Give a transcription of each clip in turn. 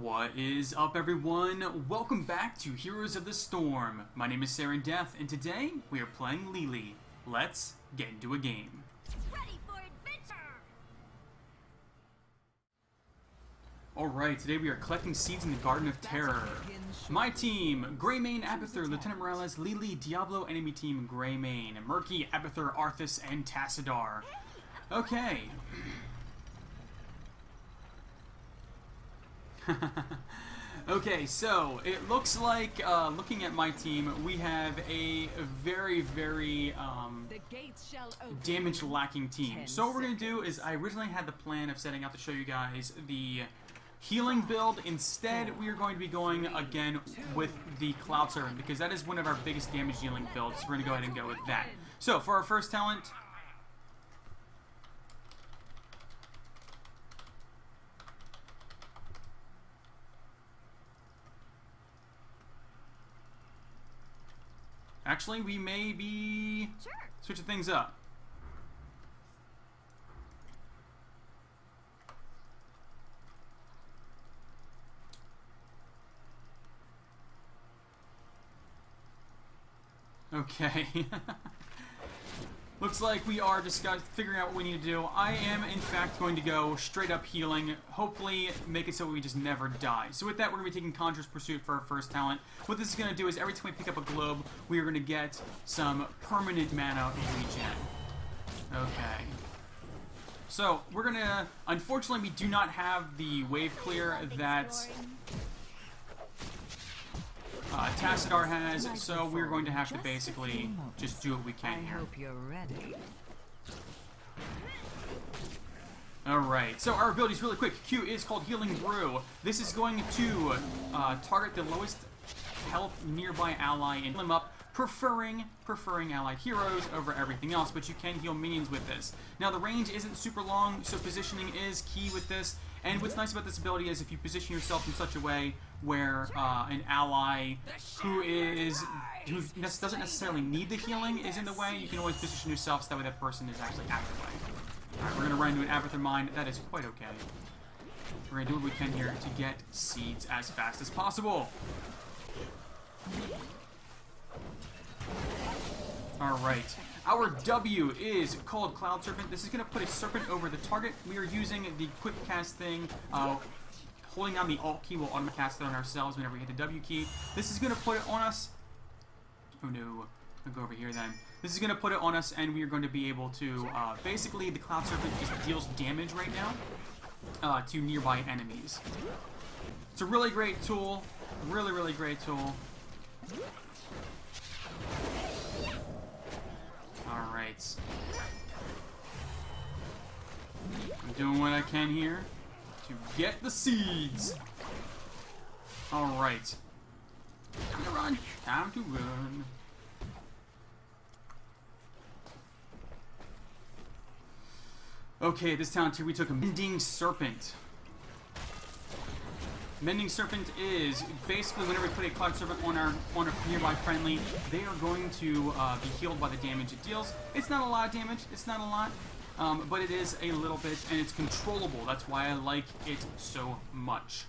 What is up, everyone? Welcome back to Heroes of the Storm. My name is Saren Death, and today we are playing Lily. Let's get into a game. Ready for adventure! Alright, today we are collecting seeds in the Garden of Terror. My team, Greymane, Apather, Lieutenant Morales, Lily, Diablo, enemy team, Greymane, Murky, Apather, Arthas, and Tassadar. Okay. Okay, so it looks like, looking at my team, we have a very damage-lacking team. So what we're going to do is, I originally had the plan of setting out to show you guys the healing build. Instead, we are going to be going again with the Cloud Servant, because that is one of our biggest damage dealing builds. So we're going to go ahead and go with that. So, for our first talent... Actually, we may be switching things up. Okay. Looks like we are figuring out what we need to do. I am, in fact, going to go straight up healing. Hopefully, make it so we just never die. So with that, we're going to be taking Conjurer's Pursuit for our first talent. What this is going to do is every time we pick up a globe, we are going to get some permanent mana regen. Okay. So, we're going to... Unfortunately, we do not have the wave clear that... Tassadar has, so we're going to have to basically just do what we can here. I hope you're ready. Alright, so our abilities really quick. Q is called Healing Brew. This is going to target the lowest health nearby ally and heal them up, preferring allied heroes over everything else, but you can heal minions with this. Now the range isn't super long, so positioning is key with this. And what's nice about this ability is if you position yourself in such a way where an ally who doesn't necessarily need the healing is in the way, you can always position yourself so that way that person is actually out of the way. Alright, we're going to run into an Apather Mine. That is quite okay. We're going to do what we can here to get seeds as fast as possible. Alright. Our W is called Cloud Serpent. This is going to put a serpent over the target. We are using the quick cast thing. Holding down the Alt key will automatically cast it on ourselves whenever we hit the W key. This is going to put it on us. Oh no. I'll go over here then. This is going to put it on us, and we are going to be able to... basically, the Cloud Serpent just deals damage right now to nearby enemies. It's a really great tool. Really great tool. Alright. I'm doing what I can here to get the seeds. Alright. Time to run. Time to run. Okay, this talent here we took a Mending Serpent. Mending Serpent is basically whenever we put a Cloud Serpent on a nearby friendly, they are going to be healed by the damage it deals. It's not a lot of damage, it's not a lot, but it is a little bit, and it's controllable. That's why I like it so much.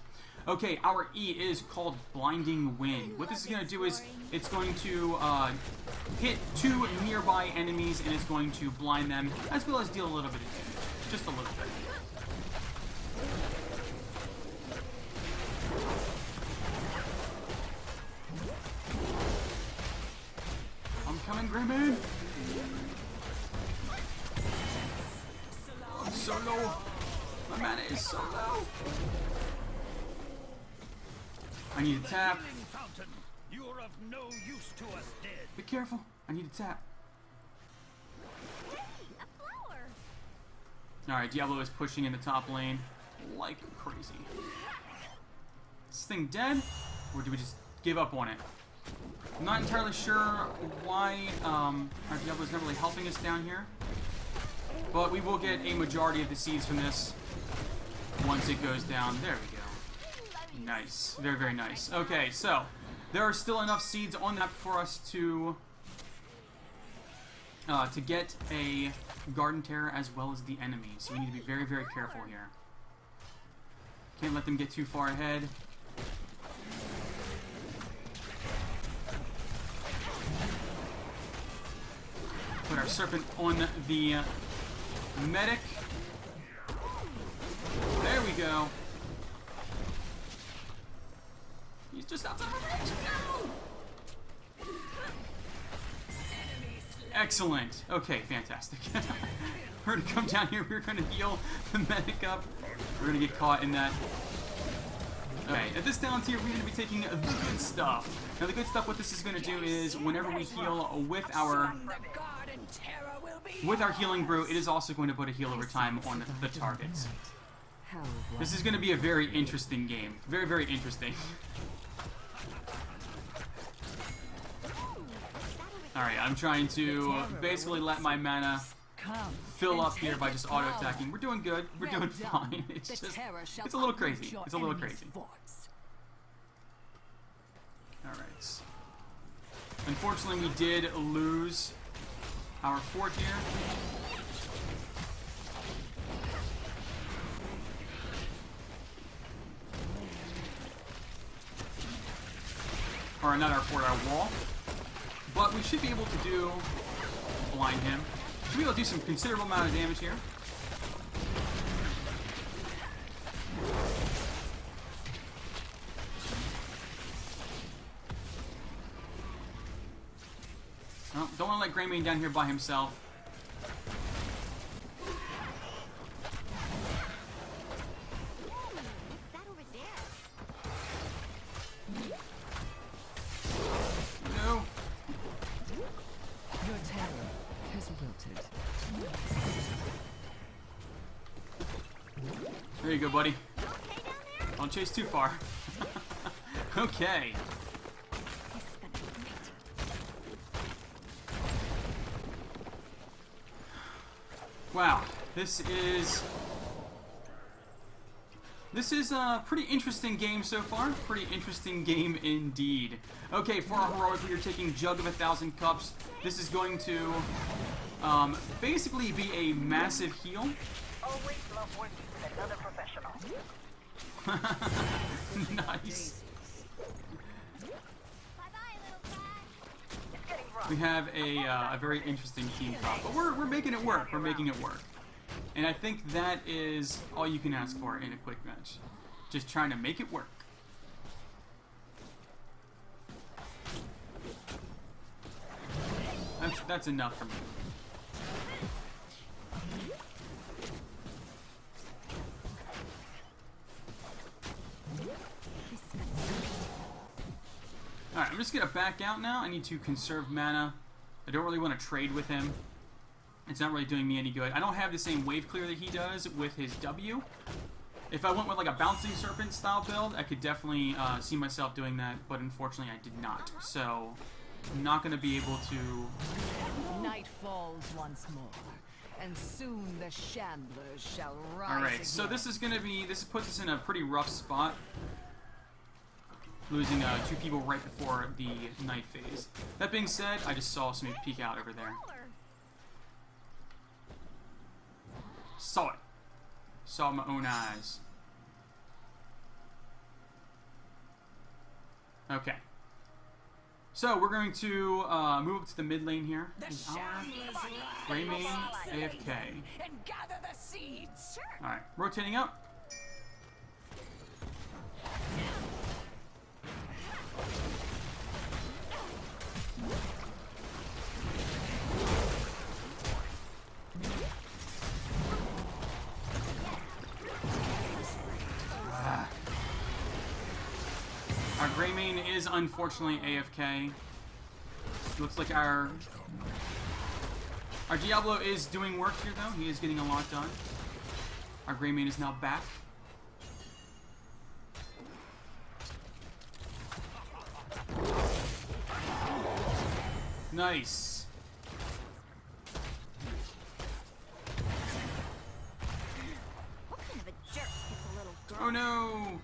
Okay, our E is called Blinding Wind. What this is going to do is it's going to hit two nearby enemies, and it's going to blind them, as well as deal a little bit of damage. Just a little bit. I'm coming, Greymane! Oh, I'm so low! My mana is so low! I need to tap. You're of no use to us dead. Be careful. I need to tap. Hey, a flower! Alright, Diablo is pushing in the top lane like crazy. Is this thing dead? Or do we just give up on it? I'm not entirely sure why our Diablo is not really helping us down here. But we will get a majority of the seeds from this once it goes down. There we go. Nice. Very nice. Okay, so there are still enough seeds on that for us to get a Garden Terror as well as the enemy. So we need to be very careful here. Can't let them get too far ahead. Put our serpent on the medic. There we go. He's just outside of range. No! Excellent. Okay, fantastic. We're gonna come down here. We're gonna heal the medic up. We're gonna get caught in that. Okay, at this down tier, we're gonna be taking the good stuff. Now, the good stuff, what this is gonna do is, whenever we heal with our healing brew, it is also going to put a heal over time on the targets. This is going to be a very interesting game. Very, very interesting. Alright, I'm trying to basically let my mana fill up here by just auto-attacking. We're doing good. We're doing fine. It's just, it's a little crazy. It's a little crazy. Alright. Unfortunately, we did lose our fort here. Or not our fort, our wall. But we should be able to do blind him. Should be able to do some considerable amount of damage here. Oh, don't want to let Greymane down here by himself. No. Your terror has wilted. There you go, buddy. Don't chase too far. Okay. Wow, this is a pretty interesting game so far. Pretty interesting game indeed. Okay, for our heroic, we are taking Jug of 1,000 Cups. This is going to basically be a massive heal. Always love working with another professional. Nice. Bye-bye, little cat. It's getting rough. We have a very interesting team comp, but we're making it work. We're making it work. And I think that is all you can ask for in a quick match. Just trying to make it work. That's enough for me. Alright, I'm just gonna back out now. I need to conserve mana. I don't really want to trade with him. It's not really doing me any good. I don't have the same wave clear that he does with his W. If I went with like a bouncing serpent style build, I could definitely see myself doing that, but unfortunately I did not. So, I'm not going to be able to... Night falls once more, and soon the shamblers shall rise. Alright, so this is going to be... This puts us in a pretty rough spot. Losing 2 people right before the night phase. That being said, I just saw somebody peek out over there. Saw it. Saw it with my own eyes. Okay. So we're going to move up to the mid lane here. Greymane AFK. And gather the seeds. Alright, rotating up. Our Greymane is unfortunately AFK. Looks like our Diablo is doing work here though. He is getting a lot done. Our Greymane is now back. Nice. What kind of a jerk gets a little girl? Oh no!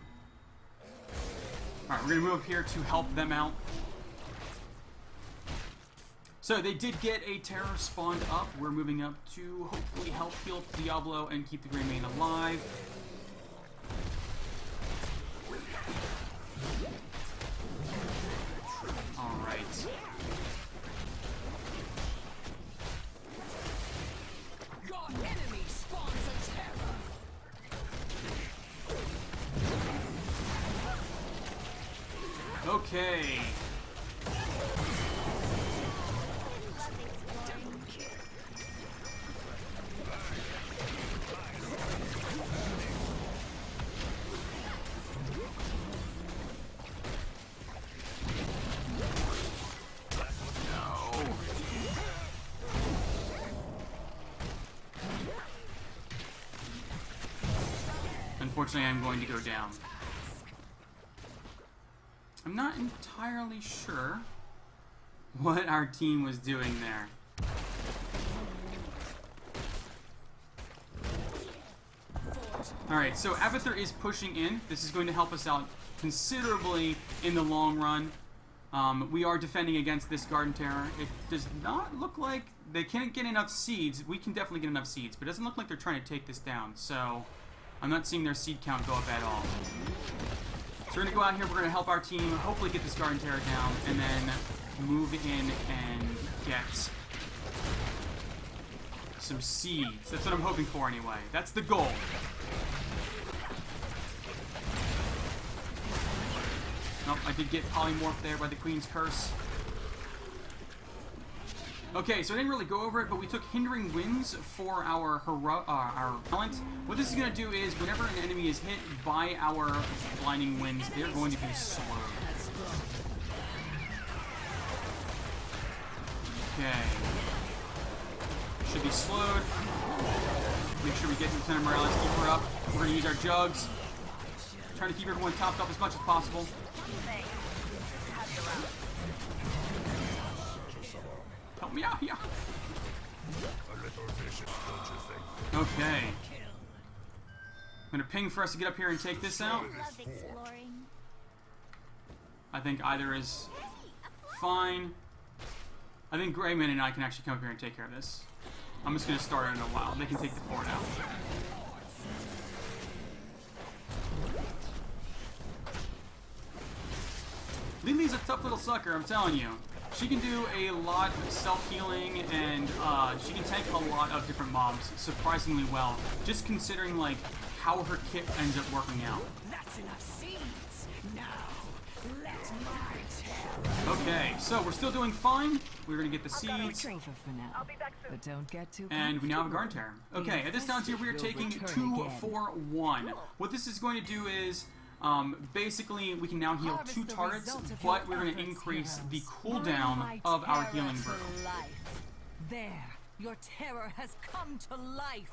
Alright, we're gonna move up here to help them out. So they did get a terror spawned up. We're moving up to hopefully help heal Diablo and keep the Greymane alive. Okay. Unfortunately, I'm going to go down. I'm not entirely sure what our team was doing there. Alright, so Abathur is pushing in. This is going to help us out considerably in the long run. We are defending against this Garden Terror. It does not look like they can't get enough seeds. We can definitely get enough seeds, but it doesn't look like they're trying to take this down. So I'm not seeing their seed count go up at all. So we're going to go out here, we're going to help our team, hopefully get this Garden Terror down, and then move in and get some seeds. That's what I'm hoping for anyway. That's the goal. Nope, I did get polymorphed there by the Queen's Curse. Okay, so I didn't really go over it, but we took Hindering Winds for our talent. What this is going to do is, whenever an enemy is hit by our Blinding Winds, they're going to be slowed. Okay. Should be slowed. Make sure we get Lieutenant Morales, keep her up. We're going to use our jugs. Trying to keep everyone topped up as much as possible. Help me out here. Okay. I'm gonna ping for us to get up here and take this out. Love exploring. I think either is fine. I think Greyman and I can actually come up here and take care of this. I'm just gonna start it in a while. They can take the fort out. Lily's a tough little sucker, I'm telling you. She can do a lot of self-healing, and she can tank a lot of different mobs surprisingly well, just considering like how her kit ends up working out. That's enough seeds. Now, let my terror. Okay, so we're still doing fine. We're gonna get the seeds, For now. I'll be back soon. But don't get too and we now have a Garden Terror. Okay, at this time here we are taking 2 for 1. What this is going to do is, basically we can now heal 2 turrets, but we're going to increase the cooldown of our healing brew. There, your terror has come to life.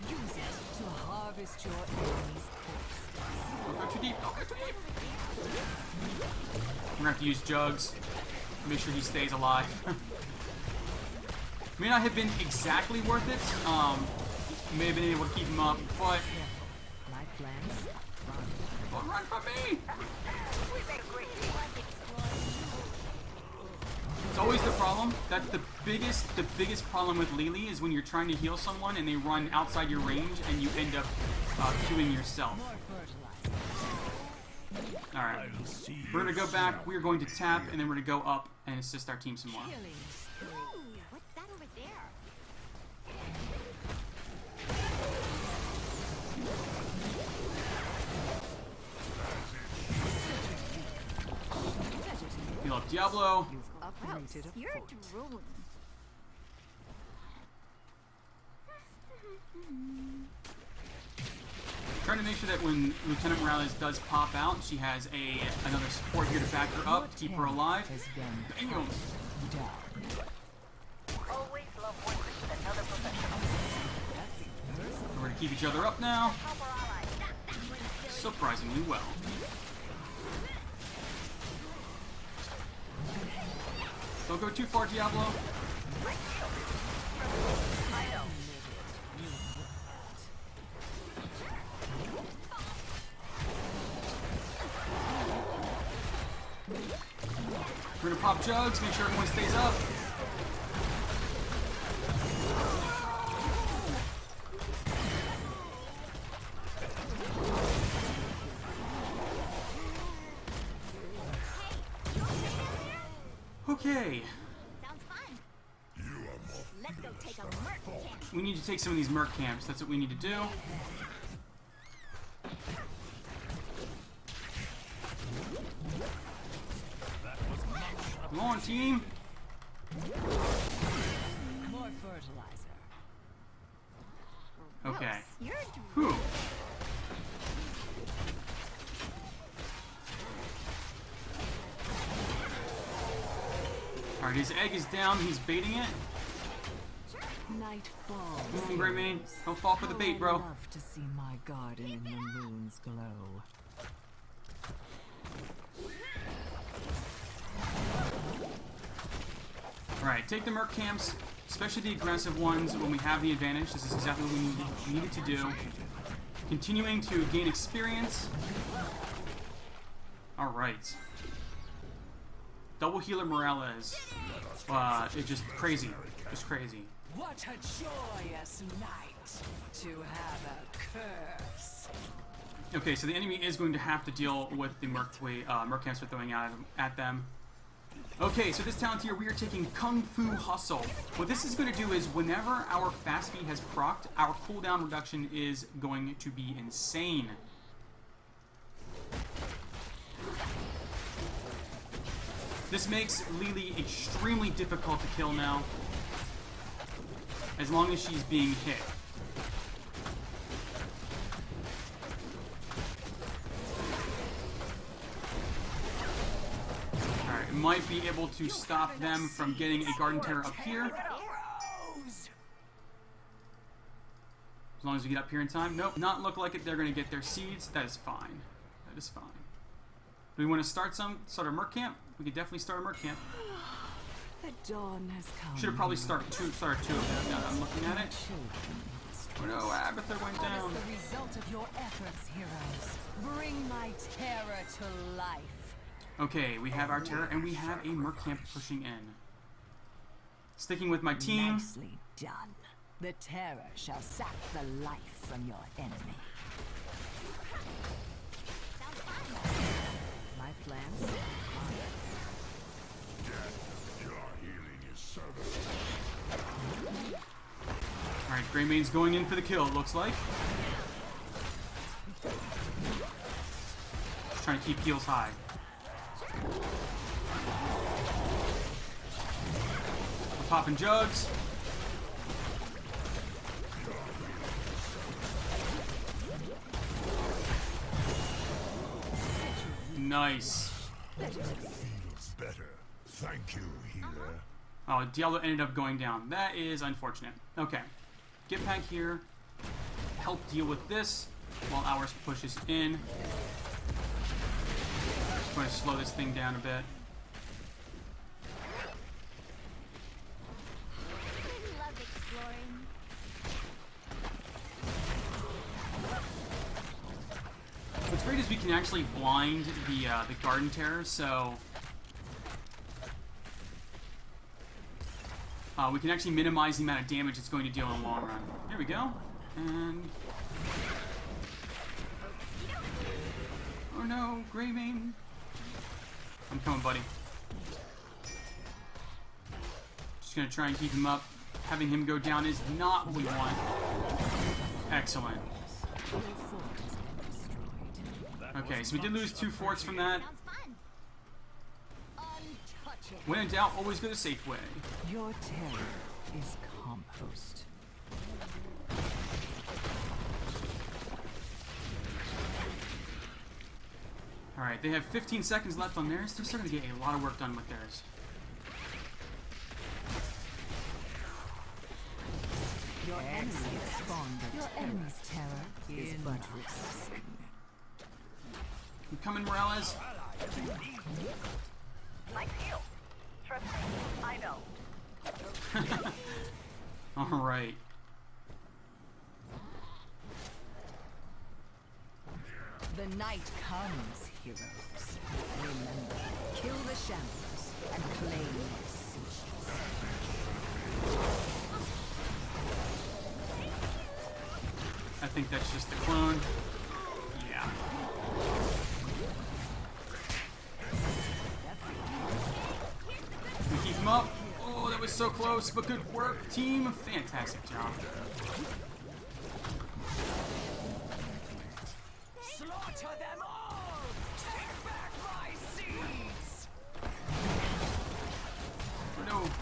Use it to harvest your enemy's corpse. Don't go too deep, don't go too deep. We're gonna have to use jugs. Make sure he stays alive. May not have been exactly worth it. May have been able to keep him up, but My plans. don't run from me! We make a great team. It's always the problem. That's the biggest problem with Lily is when you're trying to heal someone and they run outside your range and you end up queuing yourself. Alright. We're gonna go back, we're going to tap, and then we're gonna go up and assist our team some more. Ooh, what's that over there? Heal up Diablo. Operated a You're fort. drooling. Trying to make sure that when Lieutenant Morales does pop out, she has another support here to back her up, to keep her alive. Has been Bam! down. Always love working with another professional. We're gonna keep each other up now. Help our allies. Surprisingly well. Don't go too far, Diablo. I know. We're gonna pop jugs, make sure everyone stays up. Okay, Sounds fun. Let's go take a merc camp. we need to take some of these merc camps. That's what we need to do. Come on, team. More fertilizer. Okay. You're Whew. Alright, his egg is down. He's baiting it. Night falls. Come on, Greymane. Don't fall for the bait, I bro. love to see my garden in the moon's glow. Alright, take the merc camps, especially the aggressive ones when we have the advantage. This is exactly what we needed to do. Continuing to gain experience. Alright. Double healer Morales. It's just crazy. Just crazy. What a joyous night to have a curse. Okay, so the enemy is going to have to deal with the merc camps we're throwing at them. Okay, so this talent here, we are taking Kung Fu Hustle. What this is going to do is whenever our fast feed has procced, our cooldown reduction is going to be insane. This makes Lily extremely difficult to kill now, as long as she's being hit. Alright, might be able to stop them from getting a Garden Terror up here. As long as we get up here in time. Nope, not look like it. They're going to get their seeds. That is fine. That is fine. Do we want to start a merc camp? We could definitely start a merc camp. The dawn has come. Should have probably started two of them now that I'm looking at it. Oh no, Abathur went What down. is the result of your efforts, heroes? Bring my terror to life. Okay, we have our terror and we have a merc camp pushing in. Sticking with my team. Nicely done. The terror shall sap the life from your enemy. My plans. Alright, Greymane's going in for the kill, it looks like. Just trying to keep heals high. We're popping jugs. Nice. Feels better. Thank you, healer. Oh, Diablo ended up going down. That is unfortunate. Okay. Get back here. Help deal with this while ours pushes in. Just going to slow this thing down a bit. I love exploring. What's great is we can actually blind the Garden Terror, so we can actually minimize the amount of damage it's going to deal in the long run. There we go. And oh no, Greymane. I'm coming, buddy. Just gonna try and keep him up. Having him go down is not what we want. Excellent. Okay, so we did lose 2 forts from that. Sounds fun. Untouchable. When in doubt, always go the safe way. Your terror is compost. Alright, they have 15 seconds left on theirs. They're starting to get a lot of work done with theirs. Your enemy spawned Your enemy's terror is but risk. You coming, Morales? Like you. Trust me, I know. Alright. The night comes, heroes. Remember, kill the shamblers and claim your seeds. I think that's just the clone. Yeah. We keep him up. Oh, that was so close, but good work, team. Fantastic job. Slaughter them all! Take back my seeds!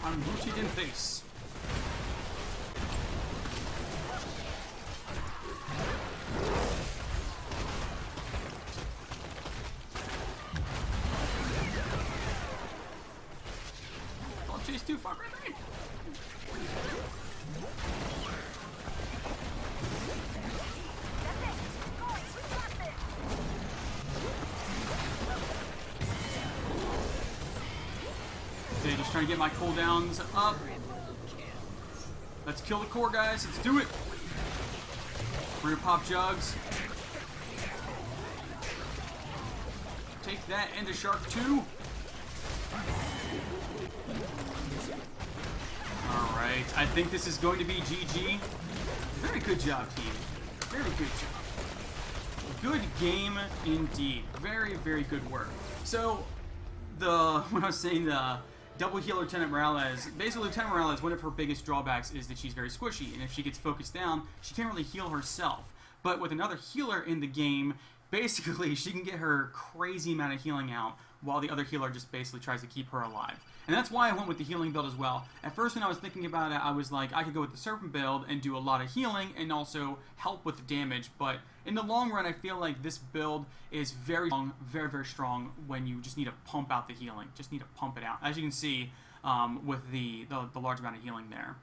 I'm booted in face. Don't chase too far, baby. Okay, just trying to get my cooldowns up. Let's kill the core, guys. Let's do it. We're gonna pop jugs. Take that into Shark 2. Alright, I think this is going to be GG. Very good job, team. Very good job. Good game indeed. Very, very good work. So, when I was saying the double heal Lieutenant Morales, basically Lieutenant Morales, one of her biggest drawbacks is that she's very squishy, and if she gets focused down, she can't really heal herself. But with another healer in the game, basically she can get her crazy amount of healing out, while the other healer just basically tries to keep her alive. And that's why I went with the healing build as well. At first when I was thinking about it, I was like, I could go with the Serpent build and do a lot of healing and also help with the damage, but in the long run I feel like this build is very strong, very, very strong when you just need to pump out the healing. Just need to pump it out. As you can see with the large amount of healing there.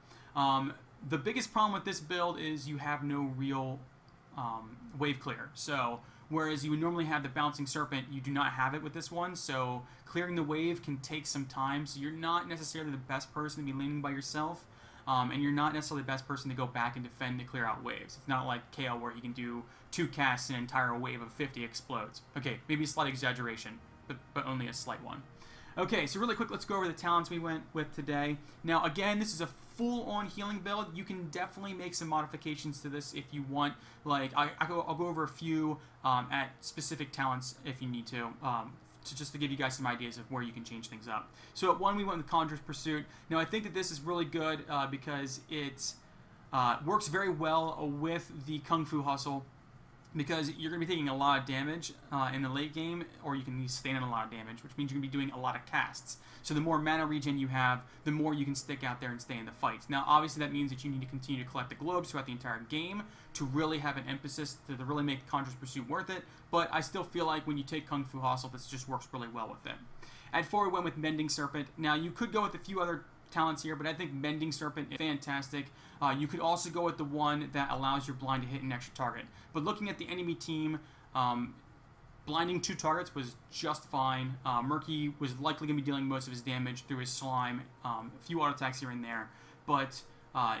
The biggest problem with this build is you have no real wave clear. So whereas you would normally have the bouncing serpent, you do not have it with this one, so clearing the wave can take some time, so you're not necessarily the best person to be leaning by yourself, and you're not necessarily the best person to go back and defend to clear out waves. It's not like KO where he can do 2 casts and an entire wave of 50 explodes. Okay, maybe a slight exaggeration, but only a slight one. Okay, so really quick, let's go over the talents we went with today. Now, again, this is a full-on healing build. You can definitely make some modifications to this if you want. Like, I'll go over a few at specific talents if you need to just to give you guys some ideas of where you can change things up. So at 1, we went with Conjurer's Pursuit. Now, I think that this is really good because it works very well with the Kung Fu Hustle, because you're going to be taking a lot of damage in the late game, or you can stand in a lot of damage, which means you're going to be doing a lot of casts. So the more mana regen you have, the more you can stick out there and stay in the fights. Now, obviously, that means that you need to continue to collect the globes throughout the entire game to really have an emphasis to really make Conjurer's Pursuit worth it, but I still feel like when you take Kung Fu Hustle, this just works really well with it. At 4, we went with Mending Serpent. Now, you could go with a few other talents here, but I think Mending Serpent is fantastic. You could also go with the one that allows your blind to hit an extra target. But looking at the enemy team, blinding 2 targets was just fine. Murky was likely going to be dealing most of his damage through his slime, a few auto attacks here and there, but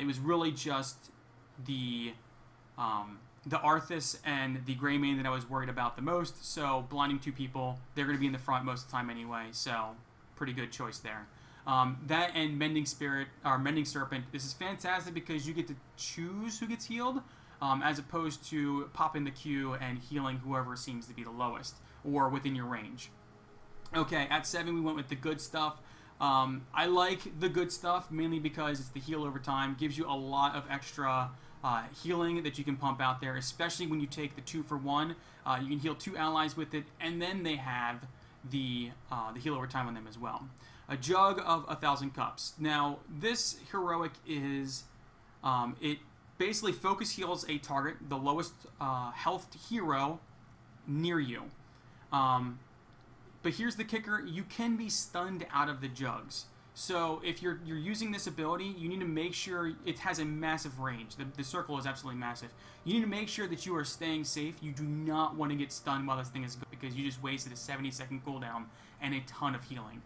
it was really just the Arthas and the Greymane that I was worried about the most. So blinding 2 people, they're going to be in the front most of the time anyway, so pretty good choice there. That and Mending Serpent. This is fantastic because you get to choose who gets healed, as opposed to popping the Q and healing whoever seems to be the lowest or within your range. Okay, at 7 we went with the Good Stuff. I like the Good Stuff mainly because it's the heal over time, gives you a lot of extra healing that you can pump out there, especially when you take the 2-for-1. You can heal 2 allies with it, and then they have the heal over time on them as well. A Jug of 1,000 Cups. Now, this heroic is, it basically focus heals a target, the lowest health hero near you. But here's the kicker, you can be stunned out of the jugs. So if you're using this ability, you need to make sure it has a massive range. The circle is absolutely massive. You need to make sure that you are staying safe. You do not want to get stunned while this thing is good, because you just wasted a 70-second cooldown and a ton of healing.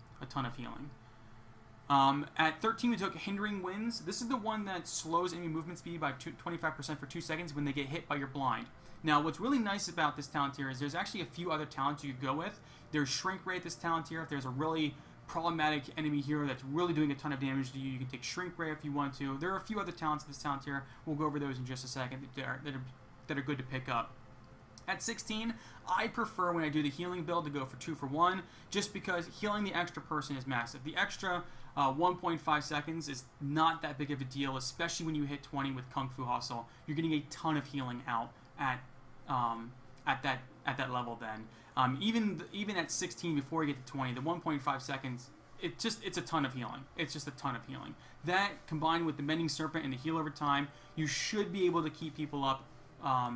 At 13, we took Hindering Winds. This is the one that slows enemy movement speed by 25% for 2 seconds when they get hit by your blind. Now, what's really nice about this talent here is there's actually a few other talents you could go with. There's Shrink Ray at this talent here. If there's a really problematic enemy hero that's really doing a ton of damage to you, you can take Shrink Ray if you want to. There are a few other talents at this talent here. We'll go over those in just a second that are good to pick up. At 16, I prefer when I do the healing build to go for 2-for-1, just because healing the extra person is massive. The extra 1.5 seconds is not that big of a deal, especially when you hit 20 with Kung Fu Hustle. You're getting a ton of healing out at that level then. Even at 16 before you get to 20, the 1.5 seconds it's a ton of healing. It's just a ton of healing. That combined with the Mending Serpent and the heal over time, you should be able to keep people up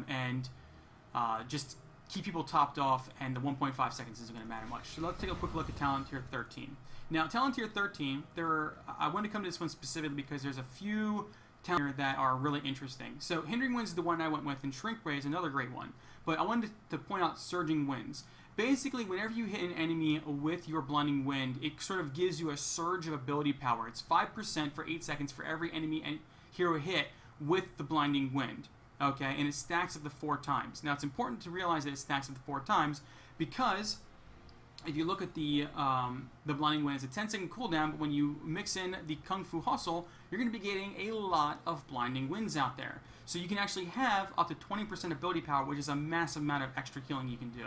and just keep people topped off, and the 1.5 seconds isn't going to matter much. So let's take a quick look at Talent Tier 13. Now, Talent Tier 13, I want to come to this one specifically because there's a few talents here that are really interesting. So Hindering Winds is the one I went with, and Shrink Ray is another great one. But I wanted to point out Surging Winds. Basically, whenever you hit an enemy with your Blinding Wind, it sort of gives you a surge of ability power. It's 5% for 8 seconds for every enemy and hero hit with the Blinding Wind. Okay, and it stacks up to 4 times. Now, it's important to realize that it stacks up to 4 times because if you look at the Blinding Wind, it's a 10-second cooldown, but when you mix in the Kung Fu Hustle, you're going to be getting a lot of Blinding Winds out there. So you can actually have up to 20% ability power, which is a massive amount of extra healing you can do.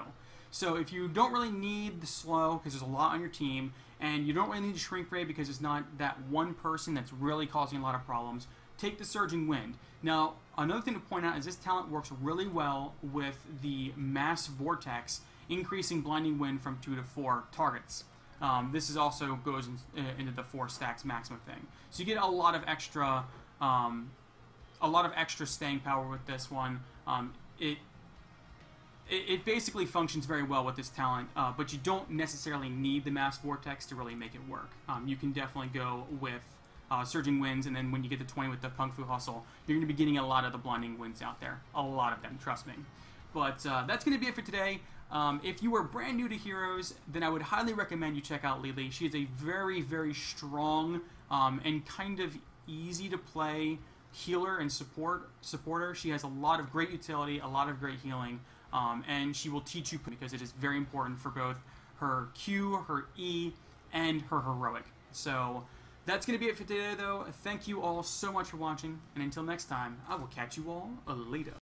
So if you don't really need the slow, because there's a lot on your team, and you don't really need the Shrink Ray because it's not that one person that's really causing a lot of problems, take the Surging Wind. Now, another thing to point out is this talent works really well with the Mass Vortex, increasing Blinding Wind from 2 to 4 targets. This is also goes into the 4 stacks maximum thing. So you get a lot of extra staying power with this one. It basically functions very well with this talent, but you don't necessarily need the Mass Vortex to really make it work. You can definitely go with Surging Winds, and then when you get to 20 with the Kung Fu Hustle, you're going to be getting a lot of the Blinding Winds out there. A lot of them, trust me. But that's going to be it for today. If you are brand new to Heroes, then I would highly recommend you check out Lily. She is a very, very strong and kind of easy to play healer and supporter. She has a lot of great utility, a lot of great healing, and she will teach you because it is very important for both her Q, her E, and her heroic. So that's going to be it for today, though. Thank you all so much for watching, and until next time, I will catch you all later.